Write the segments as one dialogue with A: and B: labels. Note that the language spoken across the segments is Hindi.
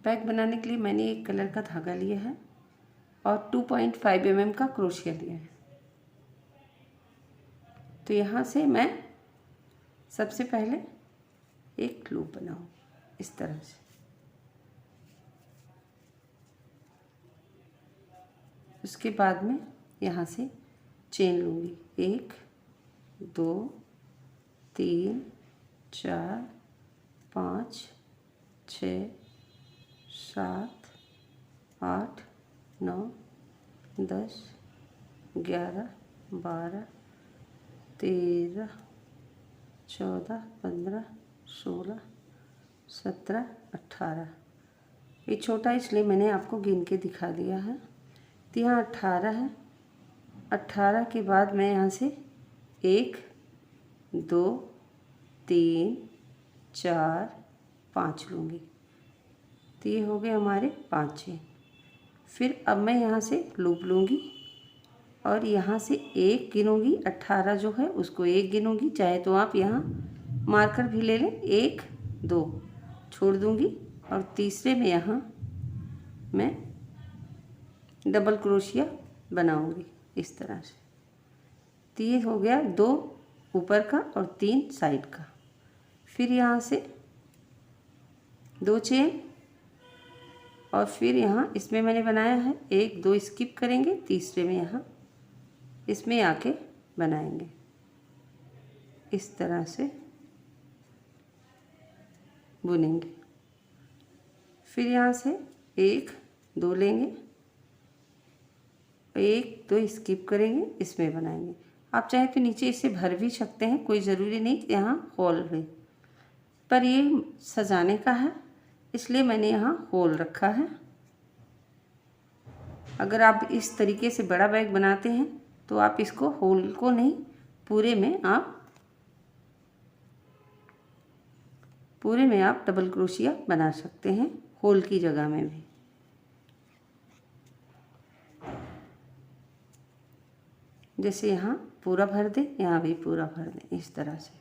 A: बैग बनाने के लिए मैंने एक कलर का धागा लिया है और 2.5 mm का क्रोशिया लिया है। तो यहाँ से मैं सबसे पहले एक लूप बनाऊँ इस तरह से। उसके बाद में यहाँ से चेन लूँगी, 1 2 3 4 5 6 7 8 9 10 11 12 13 14 15 16 17 18। ये छोटा इसलिए मैंने आपको गिन के दिखा दिया है। तो यहाँ 18 है। 18 के बाद मैं यहाँ से 1 2 3 4 5 लूँगी। तो ये हो गए हमारे 5 चेन। फिर अब मैं यहाँ से लूप लूँगी और यहाँ से 1 गिनूँगी। 18 जो है उसको 1 गिनूँगी, चाहे तो आप यहाँ मार्कर भी ले लें। 1 2 छोड़ दूँगी और तीसरे में यहाँ मैं डबल क्रोशिया बनाऊँगी इस तरह से। तो ये हो गया 2 ऊपर का और 3 साइड का। फिर यहाँ से 2 चेन और फिर यहाँ इसमें मैंने बनाया है 1 2 स्किप करेंगे, तीसरे में यहाँ इसमें आके बनाएंगे इस तरह से बुनेंगे। फिर यहाँ से 1 2 लेंगे, 1 2 स्किप करेंगे, इसमें बनाएंगे। आप चाहे तो नीचे इसे भर भी सकते हैं, कोई ज़रूरी नहीं कि यहाँ होल है, पर ये सजाने का है इसलिए मैंने यहाँ होल रखा है। अगर आप इस तरीके से बड़ा बैग बनाते हैं तो आप इसको होल को नहीं, पूरे में आप डबल क्रोशिया बना सकते हैं, होल की जगह में भी। जैसे यहाँ पूरा भर दें, यहाँ भी पूरा भर दें इस तरह से।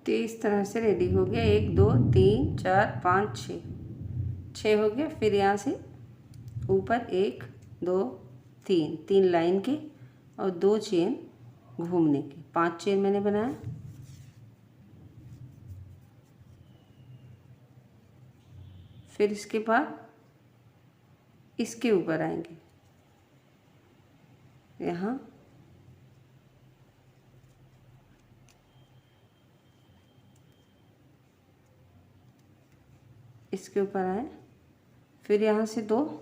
A: तो इस तरह से रेडी हो गया। 1 2 3 4 5 6 हो गया। फिर यहाँ से ऊपर 1 2 3 लाइन के और 2 चेन घूमने के, 5 चेन मैंने बनाया। फिर इसके बाद इसके ऊपर आएंगे, यहाँ इसके ऊपर आए। फिर यहाँ से 2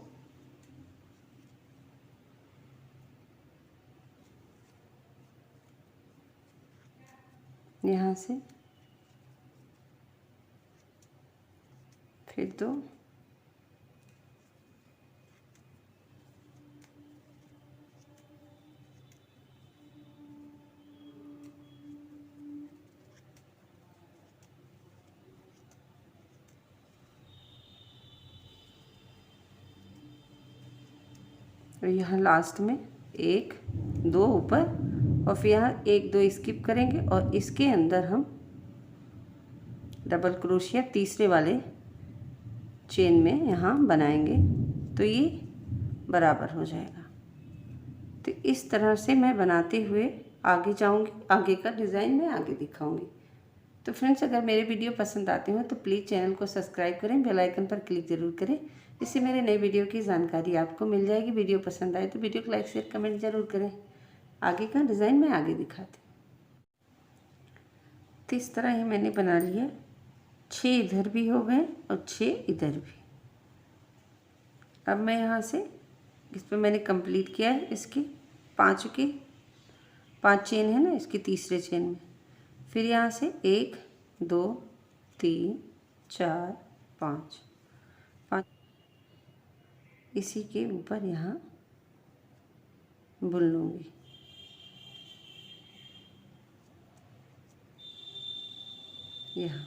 A: यहाँ से, फिर 2 और यहाँ लास्ट में 1 2 ऊपर और फिर यहाँ 1 2 स्किप करेंगे और इसके अंदर हम डबल क्रोशिया तीसरे वाले चेन में यहाँ बनाएंगे तो ये बराबर हो जाएगा। तो इस तरह से मैं बनाते हुए आगे जाऊँगी, आगे का डिज़ाइन मैं आगे दिखाऊँगी। तो फ्रेंड्स, अगर मेरे वीडियो पसंद आते हो तो प्लीज़ चैनल को सब्सक्राइब करें, बेल आइकन पर क्लिक ज़रूर करें, इससे मेरे नए वीडियो की जानकारी आपको मिल जाएगी। वीडियो पसंद आए तो वीडियो को लाइक शेयर कमेंट ज़रूर करें। आगे का डिज़ाइन मैं आगे दिखाती हूँ। तो इस तरह ही मैंने बना लिया, 6 इधर भी हो गए और 6 इधर भी। अब मैं यहाँ से इस पर मैंने कंप्लीट किया है, इसके 5 चेन है ना, इसके तीसरे चेन में। फिर यहाँ से 1 2 3 4 5 इसी के ऊपर यहाँ बुन लूँगी। यहाँ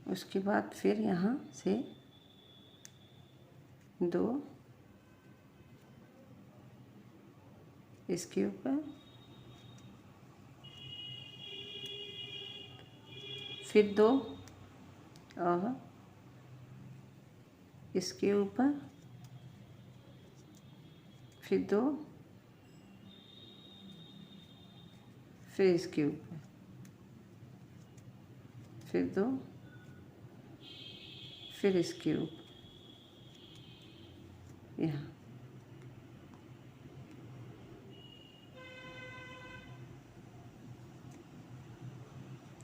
A: उसके बाद फिर यहाँ से 2 इसके ऊपर फिर 2 और इसके ऊपर, फिर 2, फिर इसके ऊपर, फिर 2, फिर इसके ऊपर, यहाँ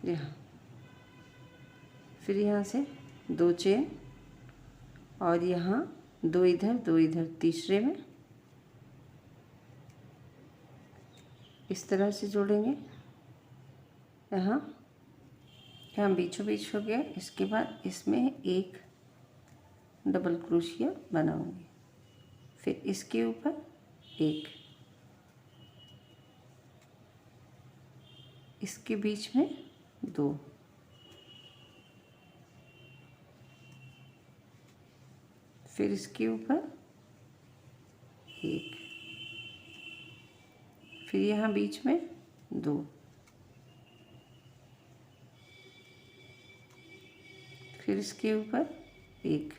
A: यहाँ, फिर यहाँ से 2 चेन और यहाँ 2 इधर 2 इधर, तीसरे में इस तरह से जोड़ेंगे। यहाँ बीचों बीच हो गया। इसके बाद इसमें एक डबल क्रोशिया बनाऊंगी, फिर इसके ऊपर एक, इसके बीच में 2, फिर इसके ऊपर एक, फिर यहाँ बीच में 2, फिर इसके ऊपर एक,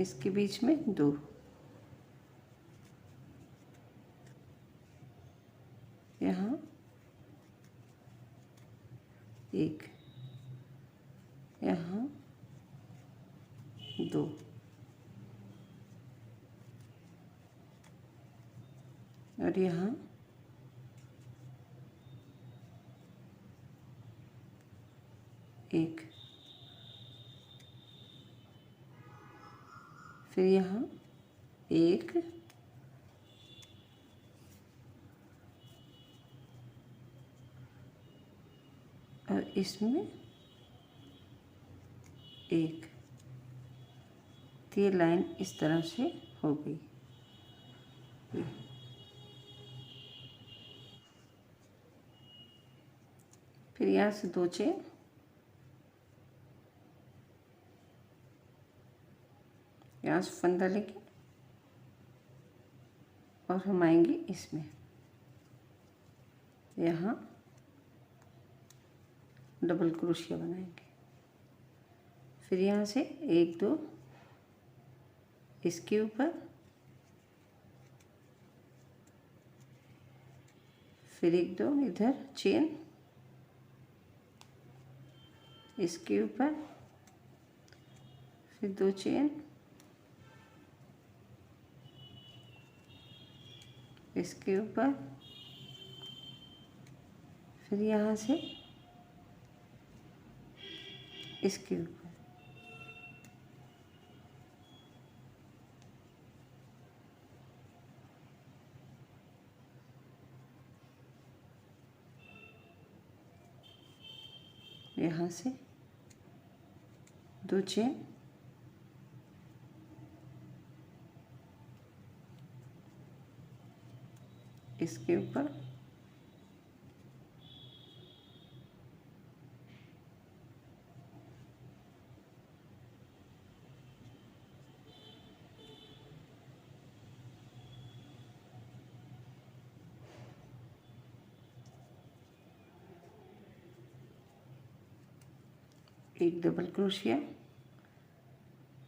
A: इसके बीच में 2, यहाँ एक, यहाँ 2, और यहाँ एक, फिर यहाँ एक, और इसमें एक। तो ये लाइन इस तरह से हो गई। फिर यहाँ से 2 चेन, यहाँ से फंदा लेके और हम आएंगे इसमें, यहाँ डबल क्रोशिया बनाएंगे। फिर यहाँ से 1 2 इसके ऊपर, फिर 1 2 इधर चेन, इसके ऊपर, फिर 2 चेन, इसके ऊपर, फिर यहाँ से इसके ऊपर, यहाँ से 2 चेन, इसके ऊपर, एक डबल क्रोशिया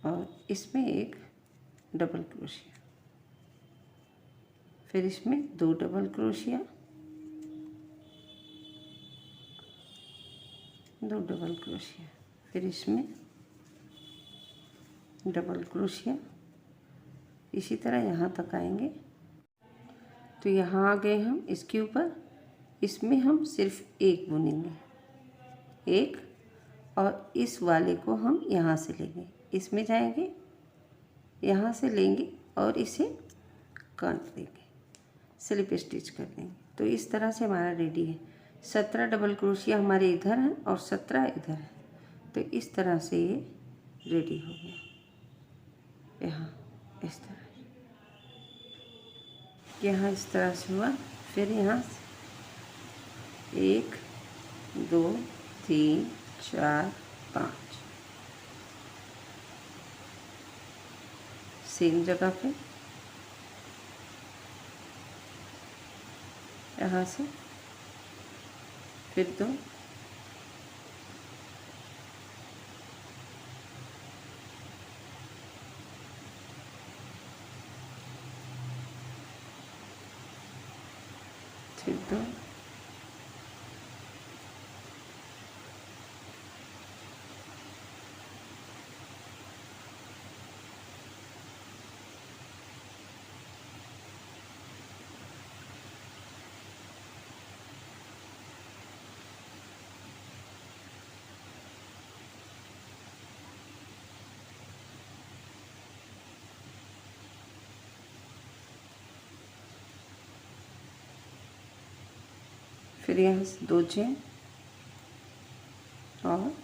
A: और इसमें एक डबल क्रोशिया, फिर इसमें 2 डबल क्रोशिया, 2 डबल क्रोशिया, फिर इसमें डबल क्रोशिया। इसी तरह यहाँ तक आएंगे। तो यहाँ आ गए हम इसके ऊपर। इसमें हम सिर्फ एक बुनेंगे, एक, और इस वाले को हम यहाँ से लेंगे, इसमें जाएंगे, यहाँ से लेंगे और इसे काट देंगे, स्लिप स्टिच कर देंगे। तो इस तरह से हमारा रेडी है। 17 डबल क्रोशिया हमारे इधर हैं और 17 इधर है। तो इस तरह से ये रेडी हो गया। यहाँ इस तरह, यहाँ इस तरह से हुआ। फिर यहाँ 1 2 3 4 5 सेम जगह पे यहाँ से, फिर 2, फिर 2, फिर यहाँ से 2 चेन और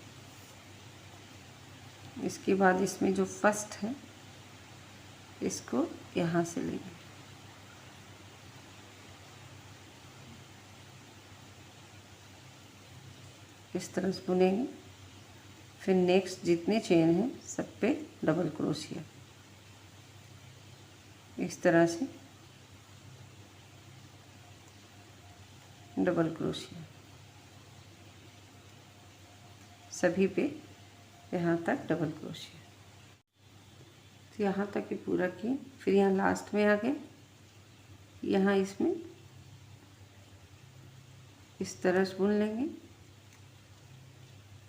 A: इसके बाद इसमें जो फर्स्ट है इसको यहाँ से लेंगे, इस तरह से बुनेंगे। फिर नेक्स्ट जितने चेन हैं सब पे डबल क्रोशिया, इस तरह से डबल क्रोशिया सभी पे, यहाँ तक डबल क्रोशिया। तो यहाँ तक ये पूरा किए। फिर यहाँ लास्ट में आ गए, यहाँ इसमें इस तरह से बुन लेंगे।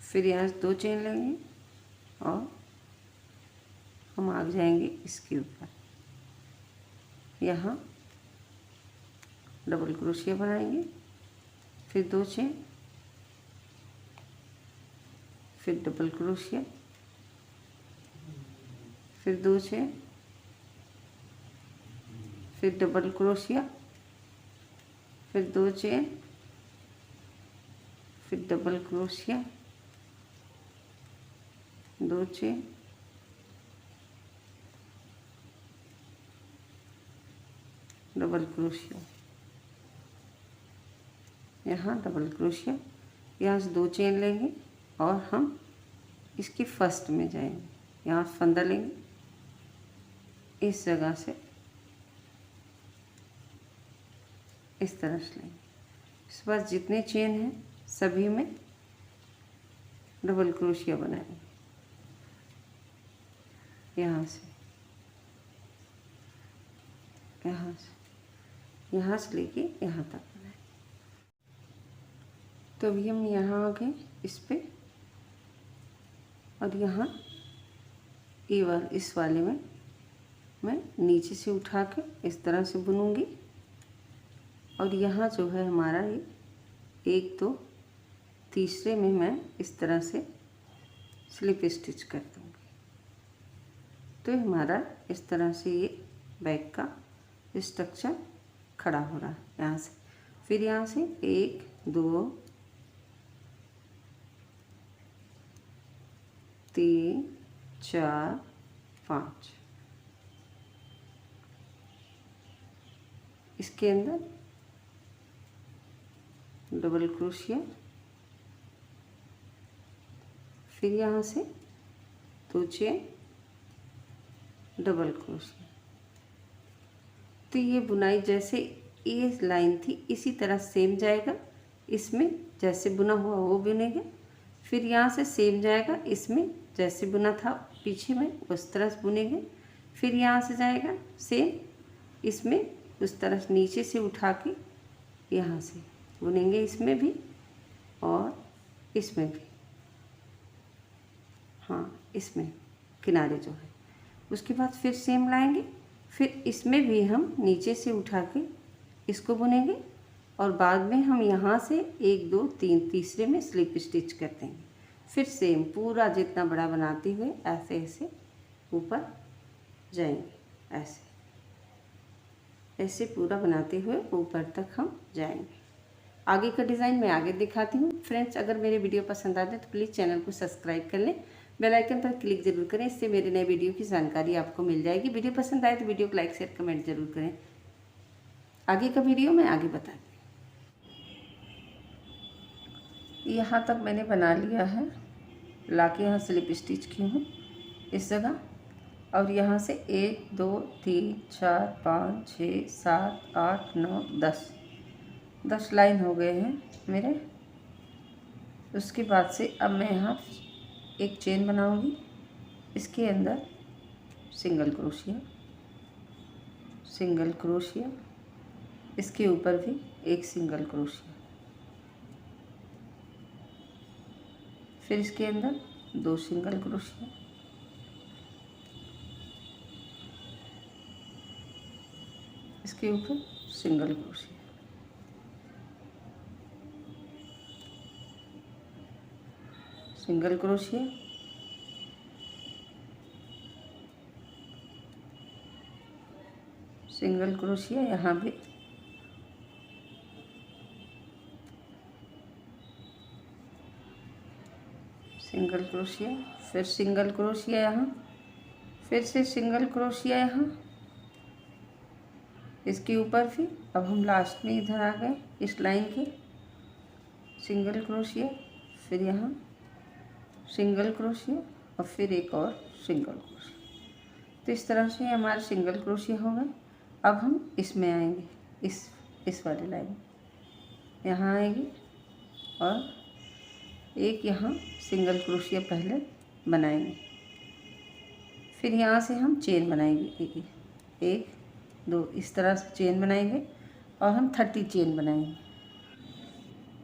A: फिर यहाँ से 2 चेन लेंगे और हम आ जाएंगे इसके ऊपर, यहाँ डबल क्रोशिया बनाएंगे। फिर 2 चेन, फिर डबल क्रोशिया, फिर 2 चेन, फिर डबल क्रोशिया, फिर 2 चेन, फिर double crochet, 2 chain, double crochet, यहाँ डबल क्रोशिया। यहाँ से 2 चेन लेंगे और हम इसकी फर्स्ट में जाएंगे, यहाँ फंदा लेंगे, इस जगह से इस तरह से लेंगे। इसके बाद जितने चेन हैं सभी में डबल क्रोशिया बनाएंगे, यहाँ से यहाँ से लेके यहाँ तक बनाएंगे। तो अभी हम यहाँ आ गए इस पे, और यहाँ इस वाले में मैं नीचे से उठा के इस तरह से बुनूंगी। और यहाँ जो है हमारा ये 1 2 तीसरे में मैं इस तरह से स्लिप स्टिच कर दूँगी। तो हमारा इस तरह से ये बैक का स्ट्रक्चर खड़ा हो रहा है यहाँ से। फिर यहाँ से 1 2 3 4 5, इसके अंदर डबल क्रोशिया, फिर यहाँ से 2 चेन, डबल क्रोशिया। तो ये बुनाई जैसे ये लाइन थी इसी तरह सेम जाएगा, इसमें जैसे बुना हुआ वो बुनेगा। फिर यहाँ से सेम जाएगा, इसमें जैसे बुना था पीछे में उस तरह से बुनेंगे। फिर यहाँ से जाएगा सेम, इसमें उस तरह से नीचे से उठा के यहाँ से बुनेंगे, इसमें भी और इसमें भी, हाँ इसमें किनारे जो है। उसके बाद फिर सेम लाएंगे, फिर इसमें भी हम नीचे से उठा के इसको बुनेंगे और बाद में हम यहाँ से 1 2 3 तीसरे में स्लिप स्टिच कर देंगे। फिर सेम पूरा जितना बड़ा बनाते हुए ऐसे ऐसे ऊपर जाएंगे, ऐसे पूरा बनाते हुए ऊपर तक हम जाएंगे। आगे का डिज़ाइन मैं आगे दिखाती हूँ। फ्रेंड्स, अगर मेरे वीडियो पसंद आते तो प्लीज़ चैनल को सब्सक्राइब कर लें, बेल आइकन पर क्लिक जरूर करें, इससे मेरे नए वीडियो की जानकारी आपको मिल जाएगी। वीडियो पसंद आए तो वीडियो को लाइक शेयर कमेंट जरूर करें। आगे का वीडियो मैं आगे बताती हूँ। यहाँ तक मैंने बना लिया है, लाके यहाँ स्लिप स्टिच की हूँ इस जगह, और यहाँ से 1 2 3 4 5 6 7 8 9 10 10 लाइन हो गए हैं मेरे। उसके बाद से अब मैं यहाँ एक चेन बनाऊंगी, इसके अंदर सिंगल क्रोशिया, सिंगल क्रोशिया, इसके ऊपर भी एक सिंगल क्रोशिया, फिर इसके अंदर 2 सिंगल क्रोशिया, इसके ऊपर single crochet, single crochet, single crochet, यहाँ भी सिंगल क्रोशिया, फिर सिंगल क्रोशिया यहाँ, फिर से सिंगल क्रोशिया यहाँ, इसके ऊपर भी। अब हम लास्ट में इधर आ गए इस लाइन के, सिंगल क्रोशिया, फिर यहाँ सिंगल क्रोशिया और फिर एक और सिंगल क्रोशिया। तो इस तरह से हमारे सिंगल क्रोशिया हो गए। अब हम इसमें आएंगे, इस वाली लाइन यहाँ आएगी और एक यहाँ सिंगल क्रोशिया पहले बनाएंगे, फिर यहाँ से हम चेन बनाएंगे, 1 2 इस तरह से चेन बनाएंगे और हम 30 चेन बनाएंगे।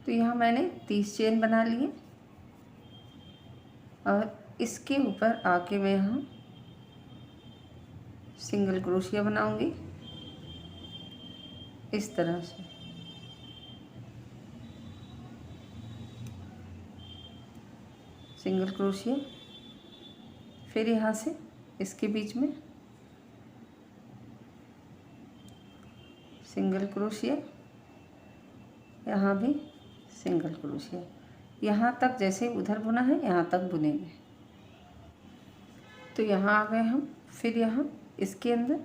A: तो यहाँ मैंने 30 चेन बना लिए और इसके ऊपर आके मैं यहाँ सिंगल क्रोशिया बनाऊंगी इस तरह से। सिंगल क्रोशिया, फिर यहाँ से इसके बीच में सिंगल क्रोशिया, यहाँ भी सिंगल क्रोशिया, यहाँ तक जैसे उधर बुना है यहाँ तक बुनेंगे। तो यहाँ आ गए हम, फिर यहाँ इसके अंदर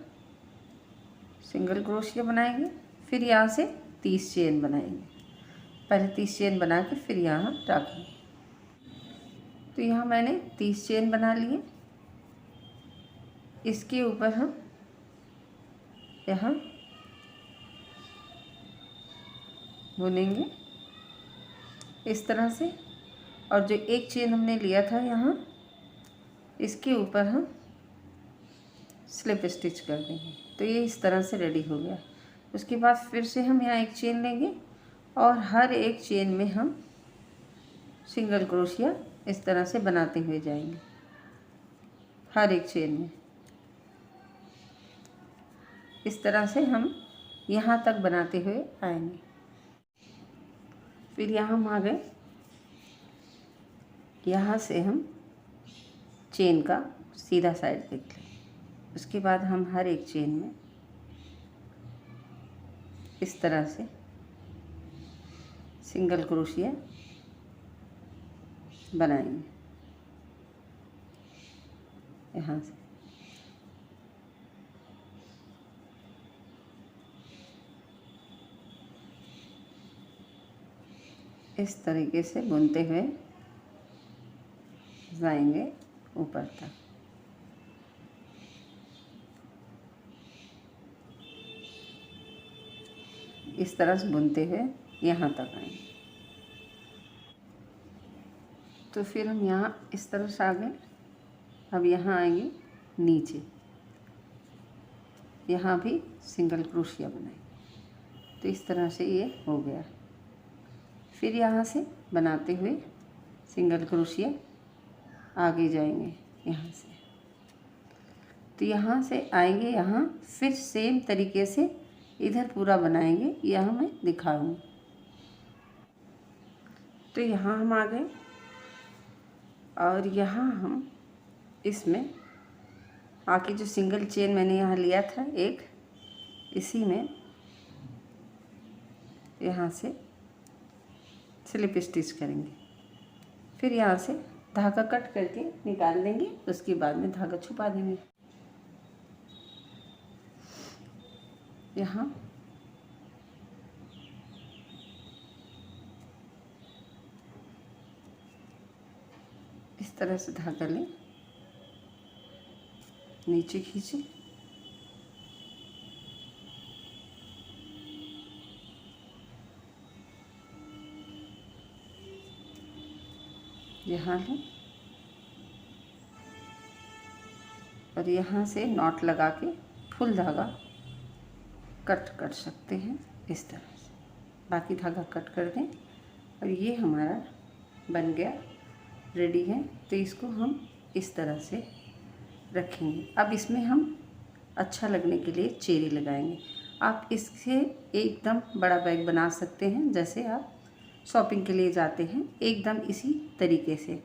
A: सिंगल क्रोशिया बनाएंगे, फिर यहाँ से 30 चेन बनाएंगे, पहले 30 चेन बना के फिर यहाँ रखेंगे। तो यहाँ मैंने 30 चेन बना लिए, इसके ऊपर हम यहाँ बुनेंगे इस तरह से, और जो एक चेन हमने लिया था यहाँ इसके ऊपर हम स्लिप स्टिच कर देंगे। तो ये इस तरह से रेडी हो गया। उसके बाद फिर से हम यहाँ एक चेन लेंगे और हर एक चेन में हम सिंगल क्रोशिया इस तरह से बनाते हुए जाएंगे, हर एक चेन में इस तरह से हम यहाँ तक बनाते हुए आएंगे। फिर यहाँ हम आ गए, यहाँ से हम चेन का सीधा साइड देख लें। उसके बाद हम हर एक चेन में इस तरह से सिंगल क्रोशिया बनाएंगे यहाँ से। इस तरीके से बुनते हुए जाएंगे ऊपर तक। इस तरह से बुनते हुए यहाँ तक आएंगे। तो फिर हम यहाँ इस तरह से आ गए। अब यहाँ आएंगे नीचे, यहाँ भी सिंगल क्रोशिया बनाएंगे। तो इस तरह से ये हो गया। फिर यहाँ से बनाते हुए सिंगल क्रोशिया आगे जाएंगे यहाँ से। तो यहाँ से आएंगे, यहाँ फिर सेम तरीके से इधर पूरा बनाएंगे, यह मैं दिखाऊंगी। तो यहाँ हम आ गए और यहाँ हम इसमें आके जो सिंगल चेन मैंने यहाँ लिया था एक, इसी में यहाँ से स्लिप स्टिच करेंगे। फिर यहाँ से धागा कट करके निकाल देंगे, उसके बाद में धागा छुपा देंगे। यहाँ इस तरह से धागा लें, नीचे खींचे, यहाँ लें और यहाँ से नॉट लगा के फुल धागा कट कर सकते हैं इस तरह से। बाकी धागा कट कर दें और ये हमारा बन गया, रेडी है। तो इसको हम इस तरह से रखेंगे। अब इसमें हम अच्छा लगने के लिए चेरी लगाएंगे। आप इससे एकदम बड़ा बैग बना सकते हैं, जैसे आप शॉपिंग के लिए जाते हैं, एकदम इसी तरीके से।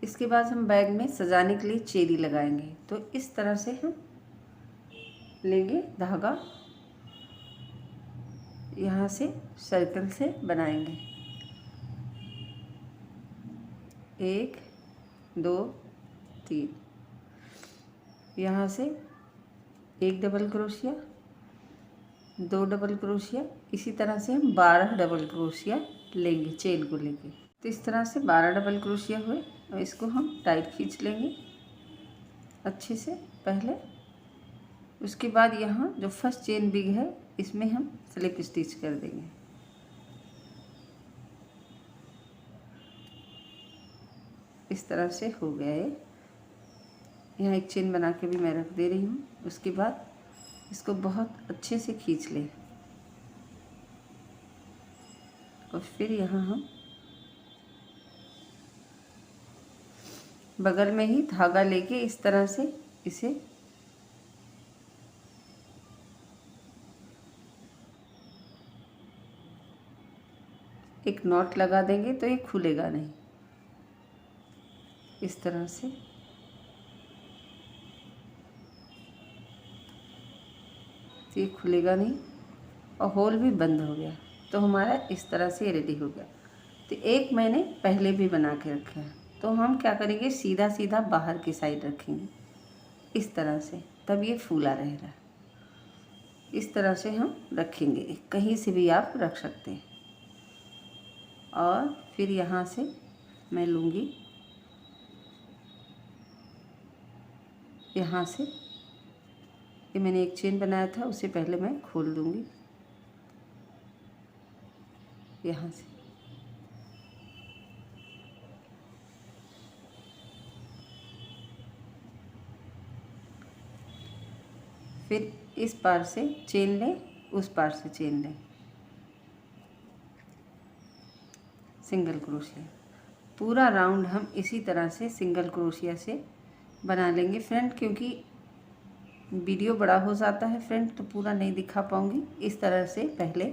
A: इसके बाद हम बैग में सजाने के लिए चेरी लगाएंगे। तो इस तरह से हम लेंगे धागा, यहाँ से सर्कल से बनाएंगे। 1 2 3, यहाँ से 1 डबल क्रोशिया, 2 डबल क्रोशिया, इसी तरह से हम 12 डबल क्रोशिया लेंगे चेन को लेके। तो इस तरह से 12 डबल क्रोशिया हुए और इसको हम टाइट खींच लेंगे अच्छे से पहले। उसके बाद यहाँ जो फर्स्ट चेन बिग है इसमें हम स्लिप स्टिच कर देंगे। इस तरह से हो गया है। यहाँ एक चेन बना के भी मैं रख दे रही हूँ। उसके बाद इसको बहुत अच्छे से खींच लें और फिर यहाँ हम बगल में ही धागा लेके इस तरह से इसे एक नॉट लगा देंगे तो ये खुलेगा नहीं। इस तरह से ये खुलेगा नहीं और होल भी बंद हो गया। तो हमारा इस तरह से रेडी हो गया। तो एक मैंने पहले भी बना के रखा है, तो हम क्या करेंगे, सीधा सीधा बाहर की साइड रखेंगे इस तरह से, तब ये फूला रहेगा। इस तरह से हम रखेंगे, कहीं से भी आप रख सकते हैं। और फिर यहाँ से मैं लूँगी, यहाँ से ये मैंने एक चेन बनाया था उसे पहले मैं खोल दूँगी यहाँ से। फिर इस पार से चेन लें, उस पार से चेन लें, सिंगल क्रोशिया। पूरा राउंड हम इसी तरह से सिंगल क्रोशिया से बना लेंगे फ्रेंड। क्योंकि वीडियो बड़ा हो जाता है फ्रेंड तो पूरा नहीं दिखा पाऊँगी। इस तरह से पहले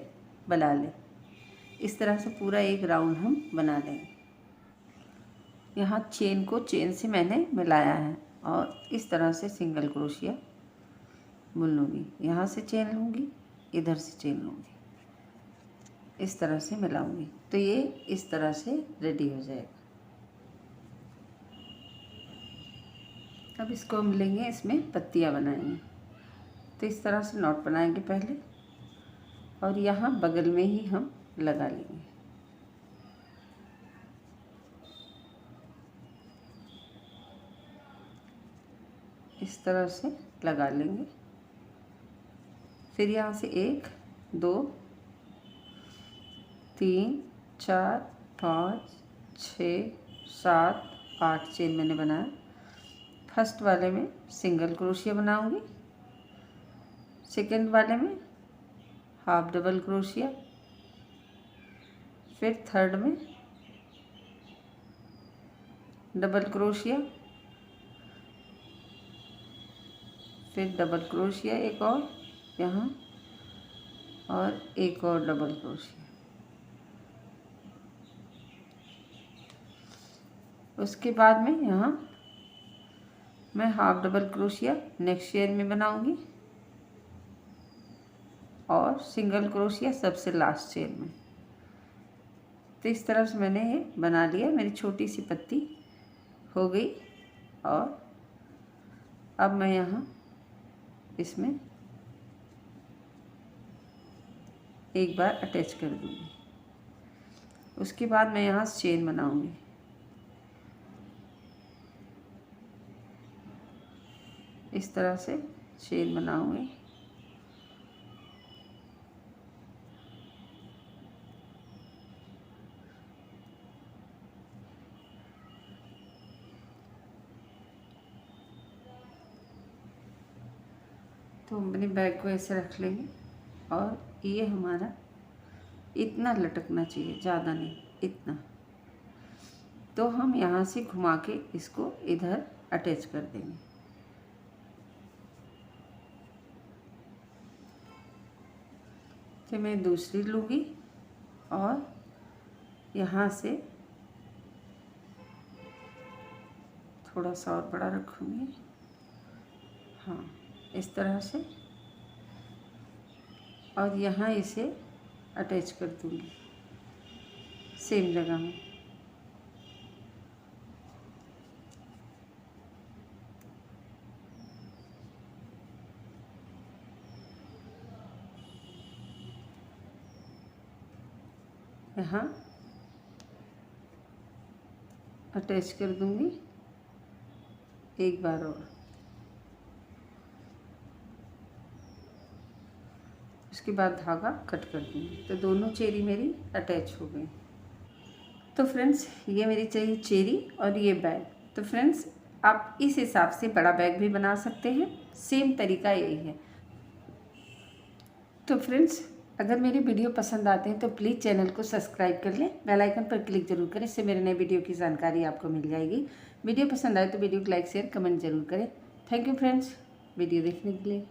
A: बना लें। इस तरह से पूरा एक राउंड हम बना लेंगे। यहाँ चेन को चेन से मैंने मिलाया है और इस तरह से सिंगल क्रोशिया बुन लूँगी। यहाँ से चेन लूँगी, इधर से चेन लूँगी, इस तरह से मिलाऊँगी। तो ये इस तरह से रेडी हो जाएगा। अब इसको हम लेंगे, इसमें पत्तियाँ बनाएंगे। तो इस तरह से नॉट बनाएंगे पहले और यहाँ बगल में ही हम लगा लेंगे। इस तरह से लगा लेंगे। फिर यहाँ से 1 2 3 4 5 6 7 8 चेन मैंने बनाया। फर्स्ट वाले में सिंगल क्रोशिया बनाऊंगी, सेकंड वाले में हाफ डबल क्रोशिया, फिर थर्ड में डबल क्रोशिया, फिर डबल क्रोशिया एक और यहाँ और एक और डबल क्रोशिया। उसके बाद में यहाँ मैं half double crochet next chain में बनाऊंगी और सिंगल क्रोशिया सबसे लास्ट चेन में। तो इस तरह से मैंने ये बना लिया। मेरी छोटी सी पत्ती हो गई और अब मैं यहाँ इसमें एक बार अटैच कर दूँगी। उसके बाद मैं यहाँ चेन बनाऊँगी। इस तरह से चेन बनाऊँगी। तो हम अपने बैग को ऐसे रख लेंगे और ये हमारा इतना लटकना चाहिए, ज़्यादा नहीं, इतना। तो हम यहाँ से घुमा के इसको इधर अटैच कर देंगे। तो मैं दूसरी लूँगी और यहाँ से थोड़ा सा और बड़ा रखूँगी, हाँ इस तरह से, और यहाँ इसे अटैच कर दूँगी सेम जगह में। यहाँ अटैच कर दूँगी एक बार और। उसके बाद धागा कट कर दूँगी। तो दोनों चेरी मेरी अटैच हो गई। तो फ्रेंड्स ये मेरी चाहिए चेरी और ये बैग। तो फ्रेंड्स आप इस हिसाब से बड़ा बैग भी बना सकते हैं, सेम तरीका यही है। तो फ्रेंड्स अगर मेरी वीडियो पसंद आते हैं तो प्लीज़ चैनल को सब्सक्राइब कर लें, बेल आइकन पर क्लिक जरूर करें, इससे मेरे नए वीडियो की जानकारी आपको मिल जाएगी। वीडियो पसंद आए तो वीडियो को लाइक शेयर कमेंट जरूर करें। थैंक यू फ्रेंड्स वीडियो देखने के लिए।